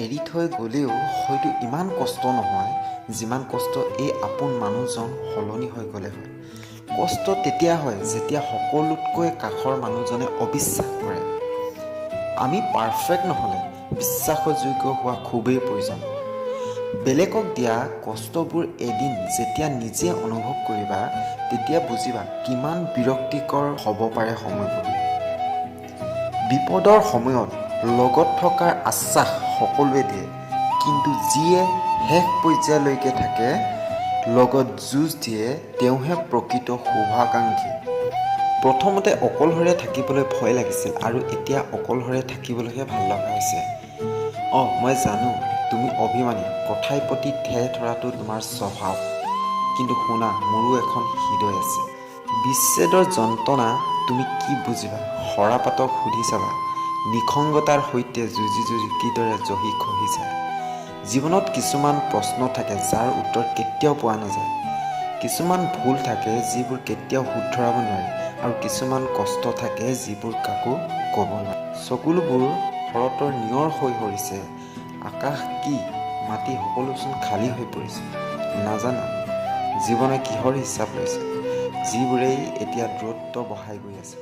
এৰি থৈ গ'লেও হয়তো ইমান কষ্ট নহয় যিমান কষ্ট এই আপোন মানুহজন সলনি হৈ গ'লে হয়। কষ্ট তেতিয়া হয় যেতিয়া সকলোতকৈ কাষৰ মানুহজনে অবিশ্বাস কৰে। আমি পাৰফেক্ট নহ'লে বিশ্বাসযোগ্য হোৱা খুবেই প্ৰয়োজন। বেলেগক দিয়া কষ্টবোৰ এদিন যেতিয়া নিজে অনুভৱ কৰিবা তেতিয়া বুজিবা কিমান বিৰক্তিকৰ হ'ব পাৰে সময়বোৰ। বিপদৰ সময়ত লগত থকাৰ আশ্বাস সকলোৱে দিয়ে, কিন্তু যিয়ে শেষ পৰ্যায়লৈকে থাকে, লগত যুঁজ দিয়ে, তেওঁহে প্ৰকৃত শুভাকাংক্ষী। প্ৰথমতে অকলশৰে থাকিবলৈ ভয় লাগিছিল আৰু এতিয়া অকলশৰে থাকিবলৈহে ভাল লগা হৈছে। মই জানো তুমি অভিমানী, কথাই প্ৰতি ঠেৰ ধৰাটো তোমাৰ স্বভাৱ, কিন্তু শুনা, মোৰো এখন হৃদয় আছে। বিচ্ছেদৰ যন্ত্ৰণা তুমি কি বুজিবা? সৰাপাতক সুধি চাবা, নিসংগতাৰ সৈতে যুঁজি যুঁজি কিদৰে জহি খহি যায়। জীৱনত কিছুমান প্ৰশ্ন থাকে যাৰ উত্তৰ কেতিয়াও পোৱা নাযায়। কিছুমান ভুল থাকে যিবোৰ কেতিয়াও শুধৰাব নোৱাৰি, আৰু কিছুমান কষ্ট থাকে যিবোৰ কাকো ক'ব নোৱাৰে। চকুলোবোৰ শৰতৰ নিয়ৰ হৈ সৰিছে, আকাশ কি মাটি সকলোচোন খালী হৈ পৰিছে। নাজানা জীৱনে কিহৰ হিচাপ লৈছে, যিবোৰেই এতিয়া দূৰত্ব বঢ়াই গৈ আছে।